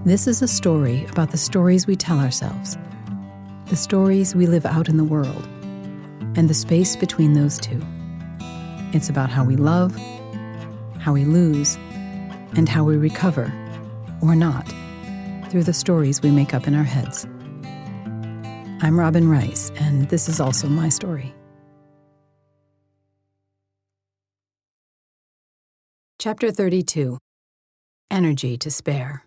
This is a story about the stories we tell ourselves, the stories we live out in the world, and the space between those two. It's about how we love, how we lose, and how we recover, or not, through the stories we make up in our heads. I'm Robin Rice, and this is also my story. Chapter 32. Energy to Spare.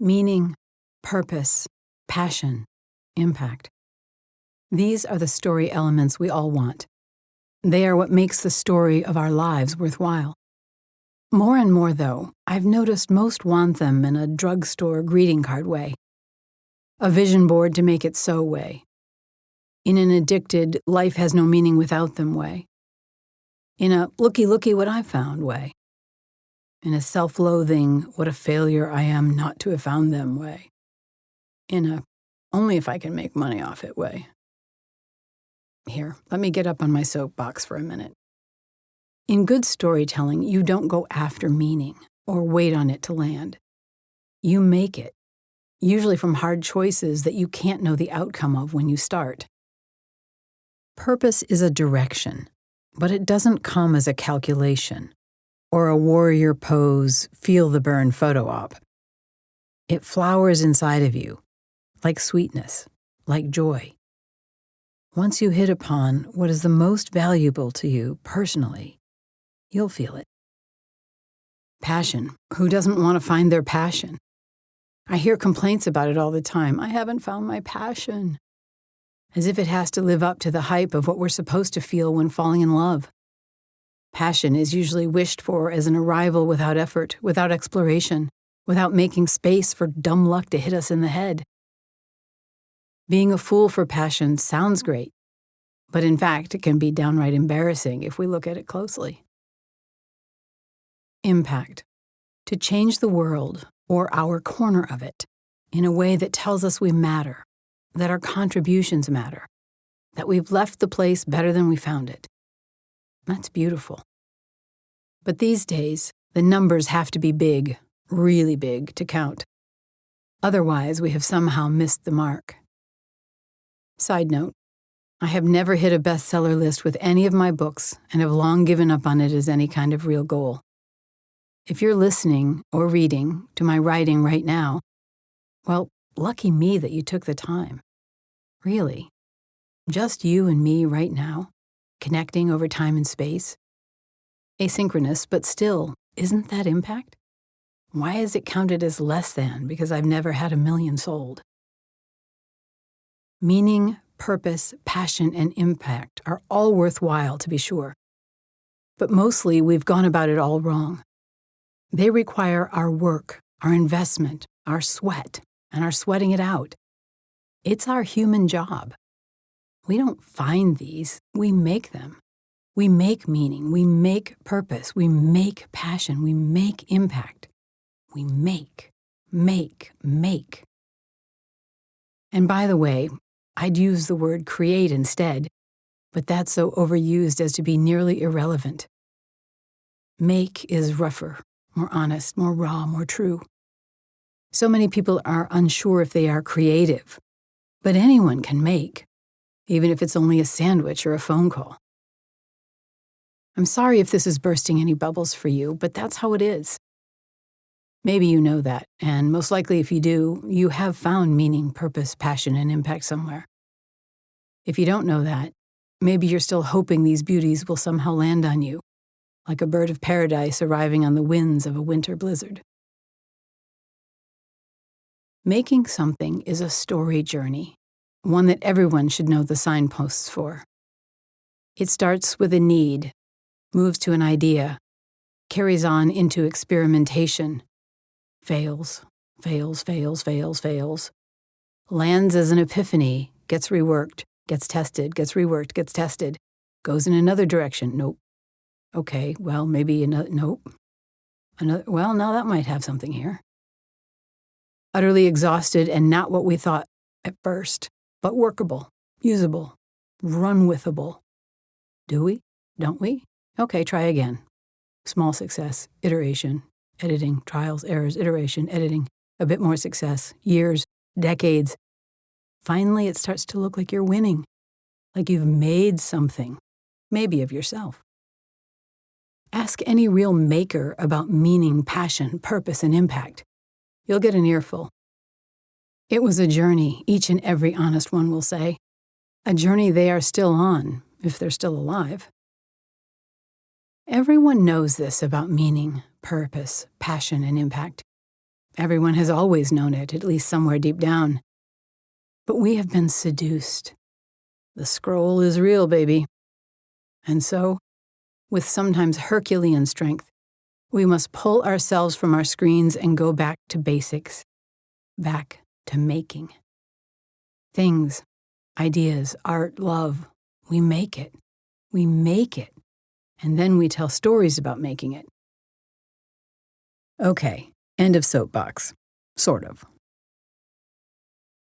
Meaning, purpose, passion, impact. These are the story elements we all want. They are what makes the story of our lives worthwhile. More and more, though, I've noticed most want them in a drugstore greeting card way, a vision board to make it so way, in an addicted life has no meaning without them way, in a looky what I found way, in a self-loathing what a failure I am not to have found them way, in a only if I can make money off it way. Here, let me get up on my soapbox for a minute. In good storytelling, you don't go after meaning or wait on it to land. You make it, usually from hard choices that you can't know the outcome of when you start. Purpose is a direction, but it doesn't come as a calculation or a warrior pose, feel the burn photo op. It flowers inside of you, like sweetness, like joy. Once you hit upon what is the most valuable to you personally, you'll feel it. Passion. Who doesn't want to find their passion? I hear complaints about it all the time. I haven't found my passion. As if it has to live up to the hype of what we're supposed to feel when falling in love. Passion is usually wished for as an arrival without effort, without exploration, without making space for dumb luck to hit us in the head. Being a fool for passion sounds great, but in fact, it can be downright embarrassing if we look at it closely. Impact. To change the world, or our corner of it, in a way that tells us we matter, that our contributions matter, that we've left the place better than we found it. That's beautiful. But these days, the numbers have to be big, really big, to count. Otherwise, we have somehow missed the mark. Side note, I have never hit a bestseller list with any of my books and have long given up on it as any kind of real goal. If you're listening or reading to my writing right now, well, lucky me that you took the time. Really. Just you and me right now, connecting over time and space. Asynchronous, but still, isn't that impact? Why is it counted as less than because I've never had 1 million sold? Meaning, purpose, passion, and impact are all worthwhile, to be sure. But mostly, we've gone about it all wrong. They require our work, our investment, our sweat, and our sweating it out. It's our human job. We don't find these, we make them. We make meaning, we make purpose, we make passion, we make impact. We make. And by the way, I'd use the word create instead, but that's so overused as to be nearly irrelevant. Make is rougher, more honest, more raw, more true. So many people are unsure if they are creative, but anyone can make, even if it's only a sandwich or a phone call. I'm sorry if this is bursting any bubbles for you, but that's how it is. Maybe you know that, and most likely if you do, you have found meaning, purpose, passion, and impact somewhere. If you don't know that, maybe you're still hoping these beauties will somehow land on you, like a bird of paradise arriving on the winds of a winter blizzard. Making something is a story journey, one that everyone should know the signposts for. It starts with a need, moves to an idea, carries on into experimentation, fails, lands as an epiphany, gets reworked, gets tested, gets reworked, gets tested, goes in another direction, nope. Okay, well, maybe another, nope. Well, now that might have something here. Utterly exhausted and not what we thought at first, but workable, usable, run-withable. Do we? Don't we? Okay, try again. Small success, iteration, editing, trials, errors, iteration, editing, a bit more success, years, decades. Finally, it starts to look like you're winning, like you've made something, maybe of yourself. Ask any real maker about meaning, passion, purpose, and impact. You'll get an earful. It was a journey, each and every honest one will say. A journey they are still on, if they're still alive. Everyone knows this about meaning, purpose, passion, and impact. Everyone has always known it, at least somewhere deep down. But we have been seduced. The scroll is real, baby. And so, with sometimes Herculean strength, we must pull ourselves from our screens and go back to basics, back to making. Things, ideas, art, love, we make it. We make it. And then we tell stories about making it. Okay, end of soapbox. Sort of.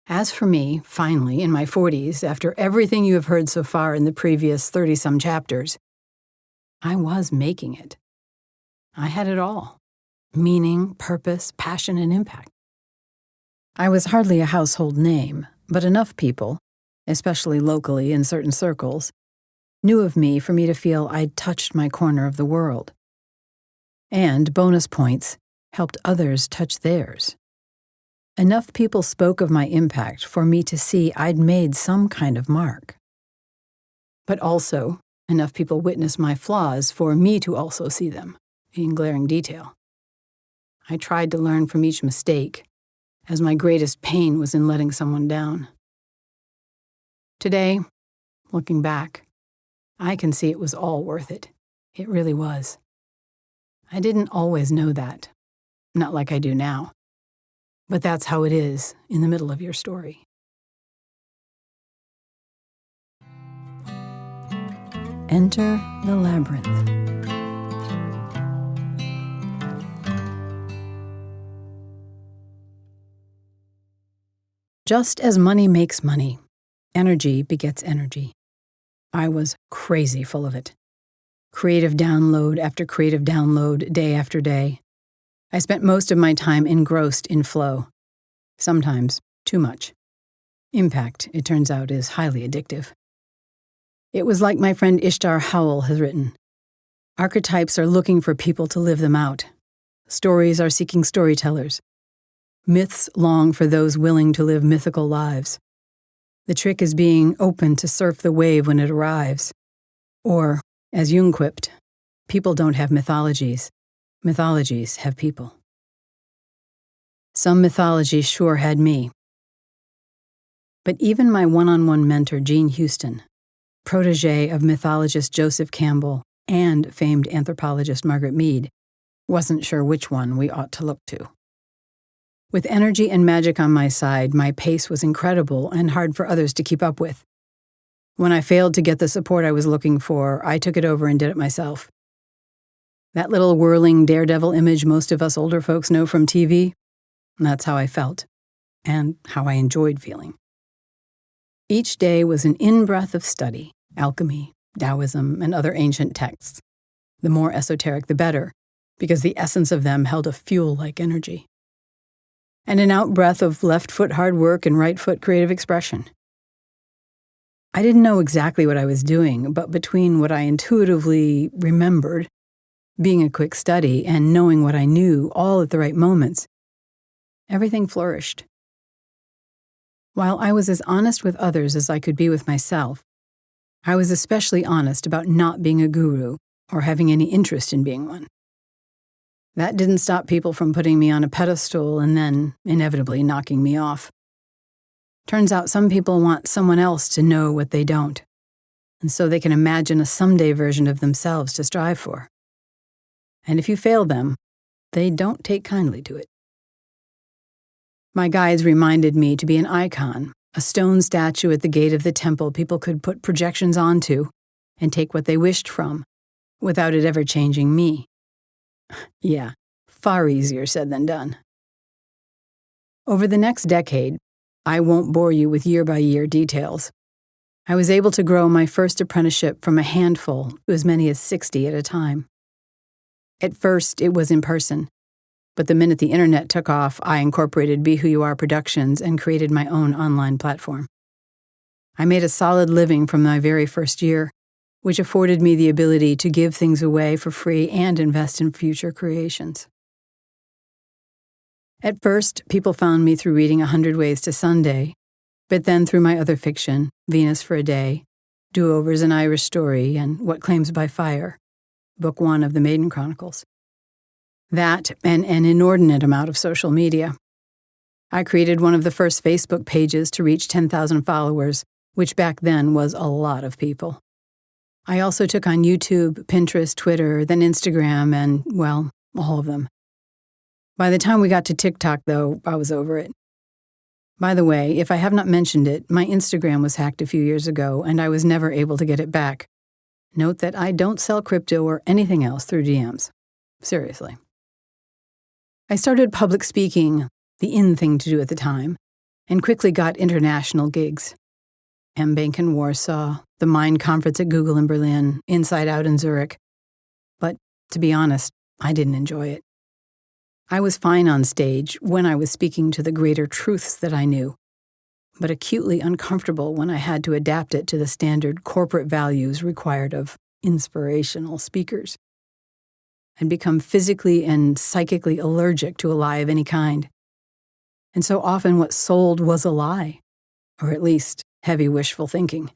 As for me, finally, in my 40s, after everything you have heard so far in the previous 30-some chapters, I was making it. I had it all. Meaning, purpose, passion, and impact. I was hardly a household name, but enough people, especially locally in certain circles, knew of me for me to feel I'd touched my corner of the world. And, bonus points, helped others touch theirs. Enough people spoke of my impact for me to see I'd made some kind of mark. But also, enough people witnessed my flaws for me to also see them, in glaring detail. I tried to learn from each mistake, as my greatest pain was in letting someone down. Today, looking back, I can see it was all worth it. It really was. I didn't always know that, not like I do now. But that's how it is in the middle of your story. Enter the labyrinth. Just as money makes money, energy begets energy. I was crazy full of it. Creative download after creative download, day after day. I spent most of my time engrossed in flow. Sometimes too much. Impact, it turns out, is highly addictive. It was like my friend Ishtar Howell has written. Archetypes are looking for people to live them out. Stories are seeking storytellers. Myths long for those willing to live mythical lives. The trick is being open to surf the wave when it arrives. Or, as Jung quipped, people don't have mythologies. Mythologies have people. Some mythologies sure had me. But even my one-on-one mentor, Jean Houston, protege of mythologist Joseph Campbell and famed anthropologist Margaret Mead, wasn't sure which one we ought to look to. With energy and magic on my side, my pace was incredible and hard for others to keep up with. When I failed to get the support I was looking for, I took it over and did it myself. That little whirling daredevil image most of us older folks know from TV, that's how I felt, and how I enjoyed feeling. Each day was an in-breath of study, alchemy, Taoism, and other ancient texts. The more esoteric the better, because the essence of them held a fuel-like energy. And an out-breath of left-foot hard work and right-foot creative expression. I didn't know exactly what I was doing, but between what I intuitively remembered, being a quick study, and knowing what I knew all at the right moments, everything flourished. While I was as honest with others as I could be with myself, I was especially honest about not being a guru or having any interest in being one. That didn't stop people from putting me on a pedestal and then, inevitably, knocking me off. Turns out some people want someone else to know what they don't, and so they can imagine a someday version of themselves to strive for. And if you fail them, they don't take kindly to it. My guides reminded me to be an icon, a stone statue at the gate of the temple people could put projections onto and take what they wished from, without it ever changing me. Yeah, far easier said than done. Over the next decade, I won't bore you with year-by-year details. I was able to grow my first apprenticeship from a handful to as many as 60 at a time. At first, it was in person, But the minute the internet took off, I incorporated Be Who You Are Productions and created my own online platform. I made a solid living from my very first year, which afforded me the ability to give things away for free and invest in future creations. At first, people found me through reading 100 Ways to Sunday, but then through my other fiction, Venus for a Day, Do-Overs, An Irish Story, and What Claims by Fire, Book 1 of the Maiden Chronicles. That and an inordinate amount of social media. I created one of the first Facebook pages to reach 10,000 followers, which back then was a lot of people. I also took on YouTube, Pinterest, Twitter, then Instagram, and, well, all of them. By the time we got to TikTok, though, I was over it. By the way, if I have not mentioned it, my Instagram was hacked a few years ago, and I was never able to get it back. Note that I don't sell crypto or anything else through DMs. Seriously. I started public speaking, the in thing to do at the time, and quickly got international gigs. M-Bank in Warsaw, the Mind Conference at Google in Berlin, Inside Out in Zurich. But, to be honest, I didn't enjoy it. I was fine on stage when I was speaking to the greater truths that I knew, but acutely uncomfortable when I had to adapt it to the standard corporate values required of inspirational speakers. I'd become physically and psychically allergic to a lie of any kind. And so often what sold was a lie, or at least heavy wishful thinking.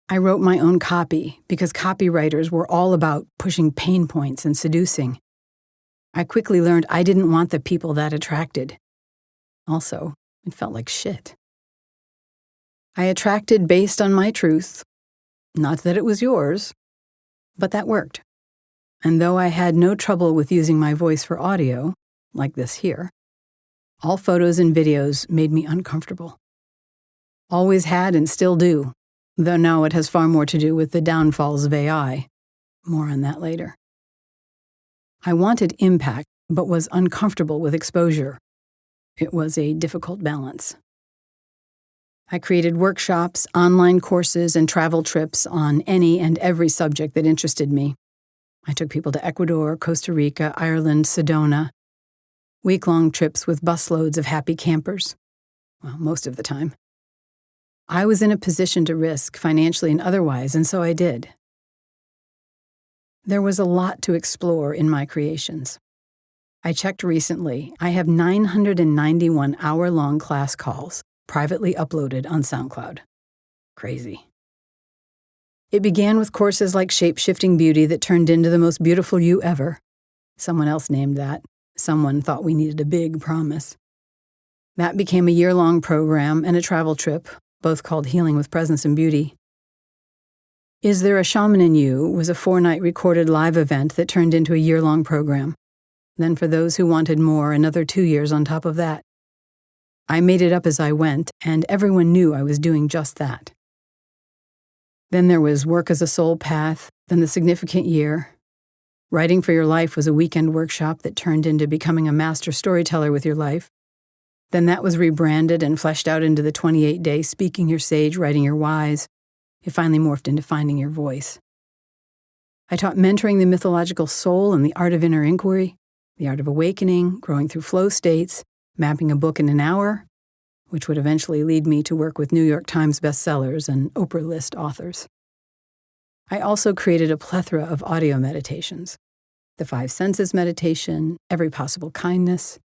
I wrote my own copy because copywriters were all about pushing pain points and seducing. I quickly learned I didn't want the people that attracted. Also, it felt like shit. I attracted based on my truth, not that it was yours, but that worked. And though I had no trouble with using my voice for audio, like this here, all photos and videos made me uncomfortable. Always had and still do, though now it has far more to do with the downfalls of AI. More on that later. I wanted impact, but was uncomfortable with exposure. It was a difficult balance. I created workshops, online courses, and travel trips on any and every subject that interested me. I took people to Ecuador, Costa Rica, Ireland, Sedona. Week-long trips with busloads of happy campers. Well, most of the time. I was in a position to risk, financially and otherwise, and so I did. There was a lot to explore in my creations. I checked recently. I have 991 hour-long class calls, privately uploaded on SoundCloud. Crazy. It began with courses like Shape-Shifting Beauty that turned into the most beautiful you ever. Someone else named that. Someone thought we needed a big promise. That became a year-long program and a travel trip, both called Healing with Presence and Beauty. Is There a Shaman in You was a 4-night recorded live event that turned into a year-long program. Then for those who wanted more, another 2 years on top of that. I made it up as I went, and everyone knew I was doing just that. Then there was Work as a Soul Path, then The Significant Year. Writing for Your Life was a weekend workshop that turned into becoming a master storyteller with your life. Then that was rebranded and fleshed out into the 28-day Speaking Your Sage, Writing Your Whys. It finally morphed into Finding Your Voice. I taught Mentoring the Mythological Soul and the Art of Inner Inquiry, the Art of Awakening, Growing Through Flow States, Mapping a Book in an Hour, which would eventually lead me to work with New York Times bestsellers and Oprah list authors. I also created a plethora of audio meditations. The 5 Senses meditation, Every Possible Kindness.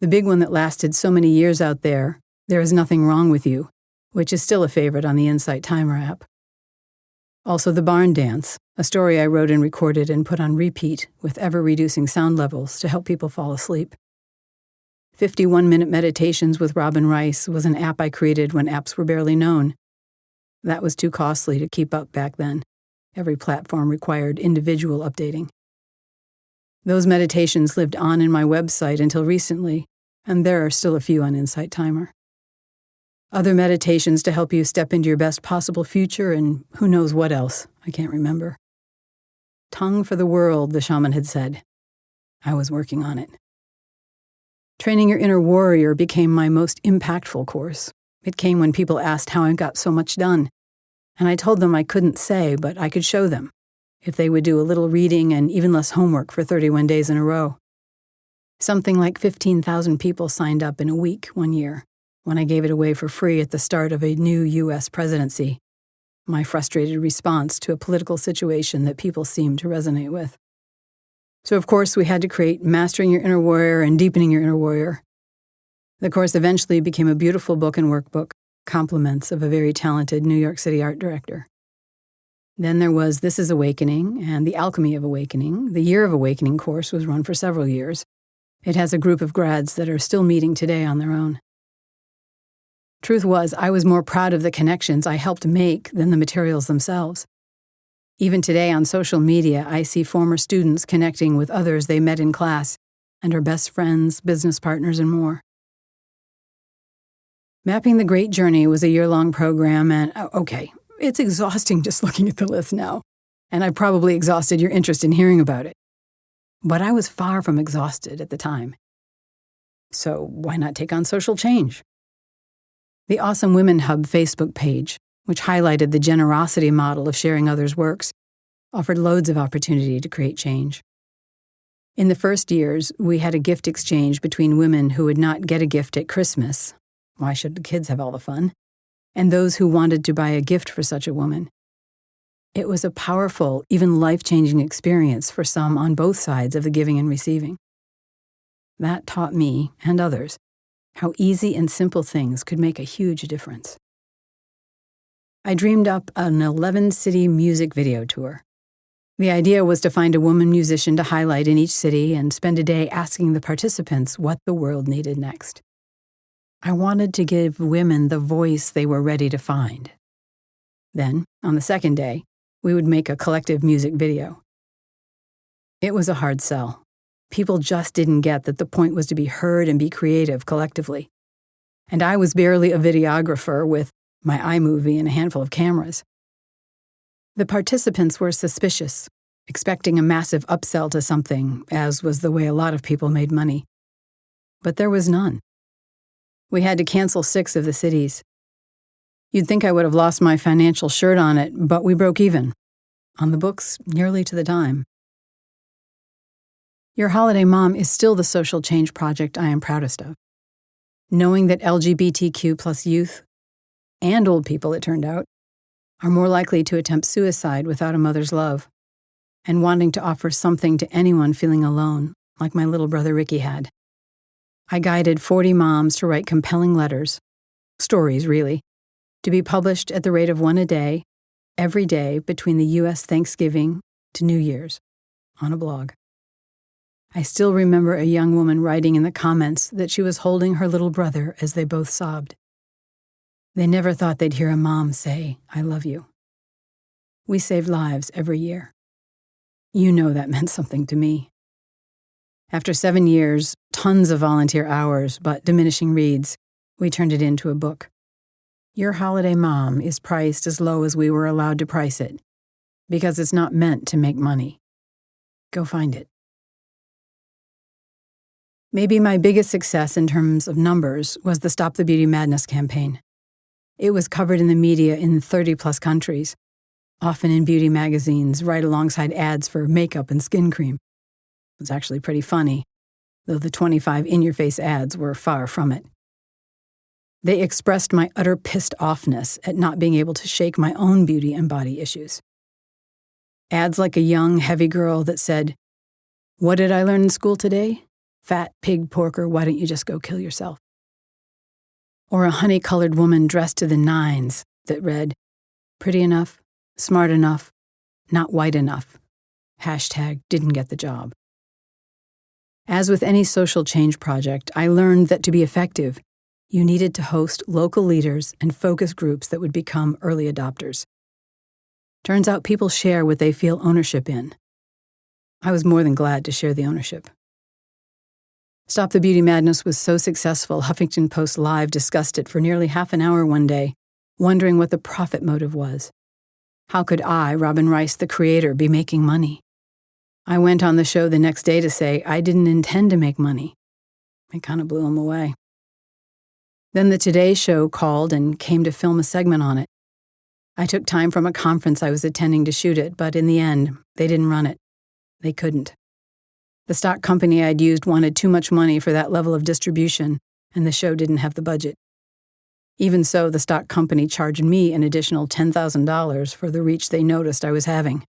The big one that lasted so many years out there, There Is Nothing Wrong with You, which is still a favorite on the Insight Timer app. Also The Barn Dance, a story I wrote and recorded and put on repeat with ever-reducing sound levels to help people fall asleep. 51-minute Meditations with Robin Rice was an app I created when apps were barely known. That was too costly to keep up back then. Every platform required individual updating. Those meditations lived on in my website until recently, and there are still a few on Insight Timer. Other meditations to help you step into your best possible future and who knows what else, I can't remember. Tongue for the world, the shaman had said. I was working on it. Training Your Inner Warrior became my most impactful course. It came when people asked how I got so much done, and I told them I couldn't say, but I could show them, if they would do a little reading and even less homework for 31 days in a row. Something like 15,000 people signed up in a week one year when I gave it away for free at the start of a new U.S. presidency, my frustrated response to a political situation that people seemed to resonate with. So, of course, we had to create Mastering Your Inner Warrior and Deepening Your Inner Warrior. The course eventually became a beautiful book and workbook, compliments of a very talented New York City art director. Then there was This is Awakening and The Alchemy of Awakening. The Year of Awakening course was run for several years. It has a group of grads that are still meeting today on their own. Truth was, I was more proud of the connections I helped make than the materials themselves. Even today on social media, I see former students connecting with others they met in class and are best friends, business partners, and more. Mapping the Great Journey was a year-long program, and okay, it's exhausting just looking at the list now, and I probably exhausted your interest in hearing about it. But I was far from exhausted at the time. So why not take on social change? The Awesome Women Hub Facebook page, which highlighted the generosity model of sharing others' works, offered loads of opportunity to create change. In the first years, we had a gift exchange between women who would not get a gift at Christmas. Why should the kids have all the fun? And those who wanted to buy a gift for such a woman. It was a powerful, even life-changing experience for some on both sides of the giving and receiving. That taught me, and others, how easy and simple things could make a huge difference. I dreamed up an 11-city music video tour. The idea was to find a woman musician to highlight in each city and spend a day asking the participants what the world needed next. I wanted to give women the voice they were ready to find. Then, on the second day, we would make a collective music video. It was a hard sell. People just didn't get that the point was to be heard and be creative collectively. And I was barely a videographer with my iMovie and a handful of cameras. The participants were suspicious, expecting a massive upsell to something, as was the way a lot of people made money. But there was none. We had to cancel 6 of the cities. You'd think I would have lost my financial shirt on it, but we broke even. On the books, nearly to the dime. Your Holiday Mom is still the social change project I am proudest of. Knowing that LGBTQ plus youth, and old people it turned out, are more likely to attempt suicide without a mother's love, and wanting to offer something to anyone feeling alone, like my little brother Ricky had. I guided 40 moms to write compelling letters, stories really, to be published at the rate of 1 a day, every day between the U.S. Thanksgiving to New Year's, on a blog. I still remember a young woman writing in the comments that she was holding her little brother as they both sobbed. They never thought they'd hear a mom say, "I love you." We saved lives every year. You know that meant something to me. After 7 years, tons of volunteer hours, but diminishing reads, we turned it into a book. Your Holiday Mom is priced as low as we were allowed to price it, because it's not meant to make money. Go find it. Maybe my biggest success in terms of numbers was the Stop the Beauty Madness campaign. It was covered in the media in 30-plus countries, often in beauty magazines, right alongside ads for makeup and skin cream. It was actually pretty funny, though the 25 in-your-face ads were far from it. They expressed my utter pissed-offness at not being able to shake my own beauty and body issues. Ads like a young, heavy girl that said, "What did I learn in school today? Fat pig porker, why don't you just go kill yourself?" Or a honey-colored woman dressed to the nines that read, "Pretty enough, smart enough, not white enough. #didn't get the job." As with any social change project, I learned that to be effective, you needed to host local leaders and focus groups that would become early adopters. Turns out people share what they feel ownership in. I was more than glad to share the ownership. Stop the Beauty Madness was so successful, Huffington Post Live discussed it for nearly half an hour one day, wondering what the profit motive was. How could I, Robin Rice, the creator, be making money? I went on the show the next day to say I didn't intend to make money. It kind of blew them away. Then the Today Show called and came to film a segment on it. I took time from a conference I was attending to shoot it, but in the end, they didn't run it. They couldn't. The stock company I'd used wanted too much money for that level of distribution, and the show didn't have the budget. Even so, the stock company charged me an additional $10,000 for the reach they noticed I was having.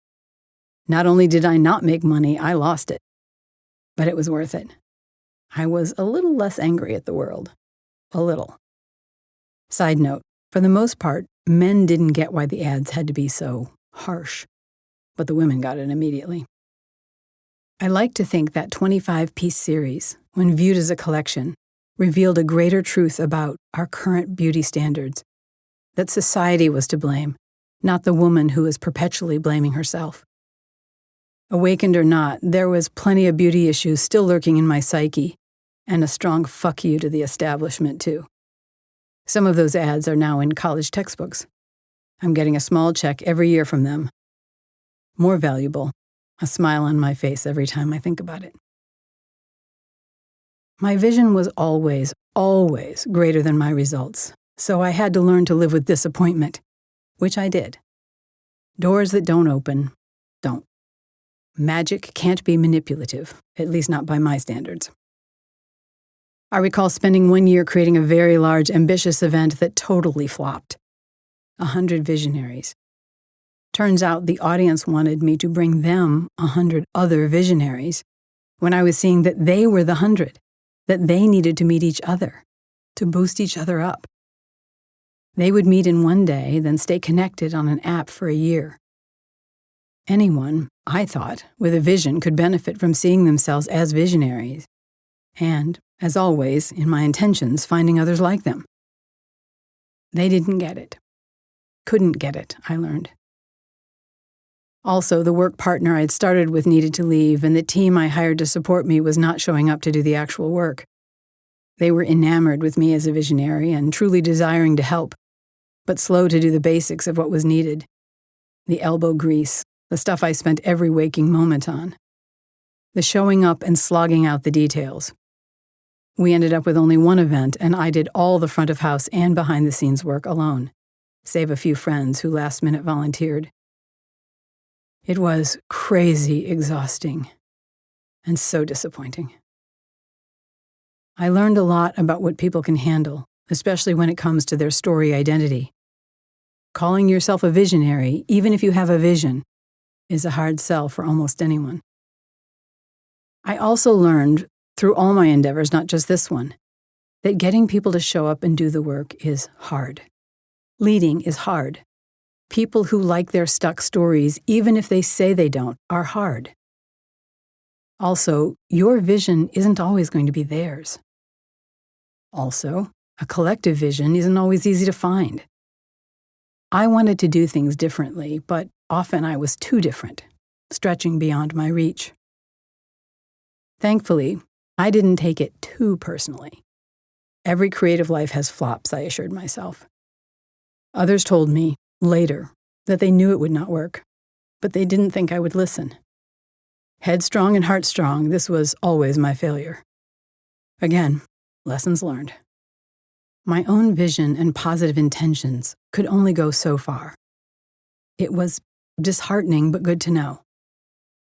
Not only did I not make money, I lost it. But it was worth it. I was a little less angry at the world. A little. Side note, for the most part, men didn't get why the ads had to be so harsh, but the women got it immediately. I like to think that 25-piece series, when viewed as a collection, revealed a greater truth about our current beauty standards, that society was to blame, not the woman who is perpetually blaming herself. Awakened or not, there was plenty of beauty issues still lurking in my psyche, and a strong fuck you to the establishment, too. Some of those ads are now in college textbooks. I'm getting a small check every year from them. More valuable, a smile on my face every time I think about it. My vision was always, always greater than my results, so I had to learn to live with disappointment, which I did. Doors that don't open, don't. Magic can't be manipulative, at least not by my standards. I recall spending 1 year creating a very large, ambitious event that totally flopped. 100 visionaries. Turns out the audience wanted me to bring them 100 other visionaries, when I was seeing that they were the 100, that they needed to meet each other, to boost each other up. They would meet in one day, then stay connected on an app for a year. Anyone, I thought, with a vision could benefit from seeing themselves as visionaries, and, as always, in my intentions, finding others like them. They didn't get it. Couldn't get it, I learned. Also, the work partner I'd started with needed to leave, and the team I hired to support me was not showing up to do the actual work. They were enamored with me as a visionary and truly desiring to help, but slow to do the basics of what was needed. The elbow grease, the stuff I spent every waking moment on. The showing up and slogging out the details. We ended up with only one event, and I did all the front of house and behind the scenes work alone, save a few friends who last minute volunteered. It was crazy exhausting and so disappointing. I learned a lot about what people can handle, especially when it comes to their story identity. Calling yourself a visionary, even if you have a vision, is a hard sell for almost anyone. I also learned, through all my endeavors, not just this one, that getting people to show up and do the work is hard. Leading is hard. People who like their stuck stories, even if they say they don't, are hard. Also, your vision isn't always going to be theirs. Also, a collective vision isn't always easy to find. I wanted to do things differently, but often I was too different, stretching beyond my reach. Thankfully, I didn't take it too personally. Every creative life has flops, I assured myself. Others told me, later, that they knew it would not work, but they didn't think I would listen. Headstrong and heartstrong, this was always my failure. Again, lessons learned. My own vision and positive intentions could only go so far. It was disheartening but good to know.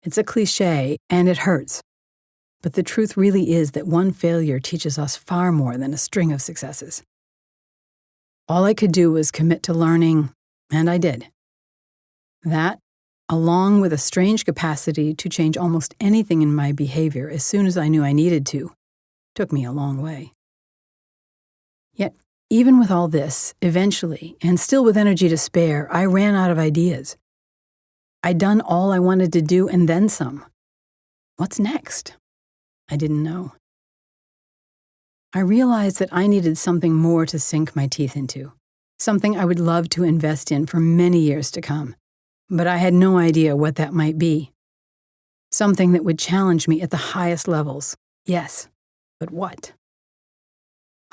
It's a cliché, and it hurts. But the truth really is that one failure teaches us far more than a string of successes. All I could do was commit to learning, and I did. That, along with a strange capacity to change almost anything in my behavior as soon as I knew I needed to, took me a long way. Yet, even with all this, eventually, and still with energy to spare, I ran out of ideas. I'd done all I wanted to do and then some. What's next? I didn't know. I realized that I needed something more to sink my teeth into, something I would love to invest in for many years to come, but I had no idea what that might be. Something that would challenge me at the highest levels, yes, but what?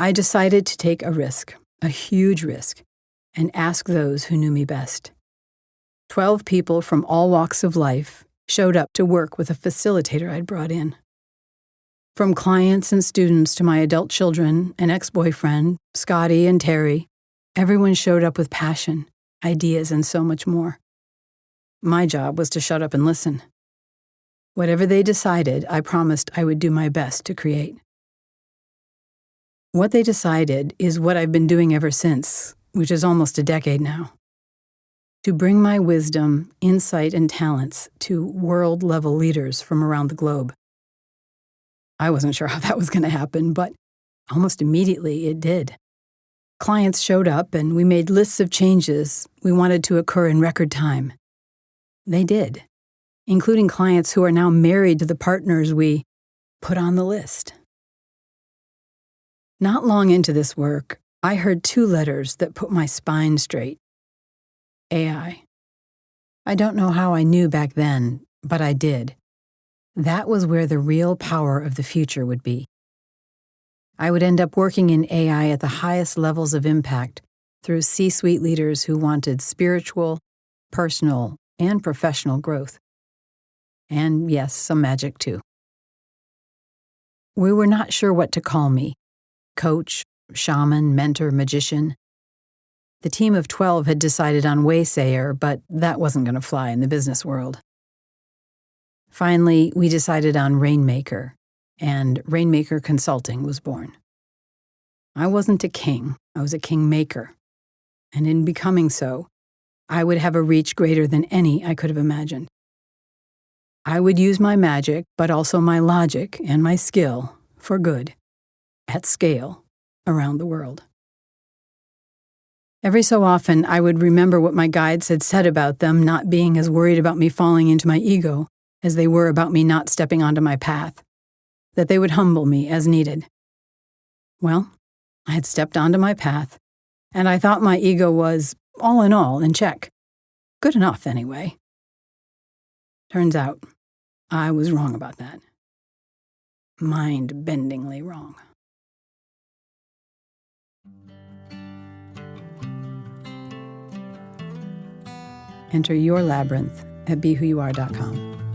I decided to take a risk, a huge risk, and ask those who knew me best. 12 people from all walks of life showed up to work with a facilitator I'd brought in. From clients and students to my adult children, an ex-boyfriend, Scotty and Terry, everyone showed up with passion, ideas, and so much more. My job was to shut up and listen. Whatever they decided, I promised I would do my best to create. What they decided is what I've been doing ever since, which is almost a decade now. To bring my wisdom, insight, and talents to world-level leaders from around the globe. I wasn't sure how that was going to happen, but almost immediately it did. Clients showed up and we made lists of changes we wanted to occur in record time. They did, including clients who are now married to the partners we put on the list. Not long into this work, I heard 2 letters that put my spine straight. AI. I don't know how I knew back then, but I did. That was where the real power of the future would be. I would end up working in AI at the highest levels of impact through C-suite leaders who wanted spiritual, personal, and professional growth. And yes, some magic too. We were not sure what to call me. Coach, shaman, mentor, magician. The team of 12 had decided on waysayer, but that wasn't going to fly in the business world. Finally, we decided on Rainmaker, and Rainmaker Consulting was born. I wasn't a king, I was a kingmaker. And in becoming so, I would have a reach greater than any I could have imagined. I would use my magic, but also my logic and my skill for good, at scale, around the world. Every so often, I would remember what my guides had said about them not being as worried about me falling into my ego as they were about me not stepping onto my path, that they would humble me as needed. Well, I had stepped onto my path, and I thought my ego was, all in check. Good enough, anyway. Turns out, I was wrong about that. Mind-bendingly wrong. Enter your labyrinth at BeWhoYouAre.com.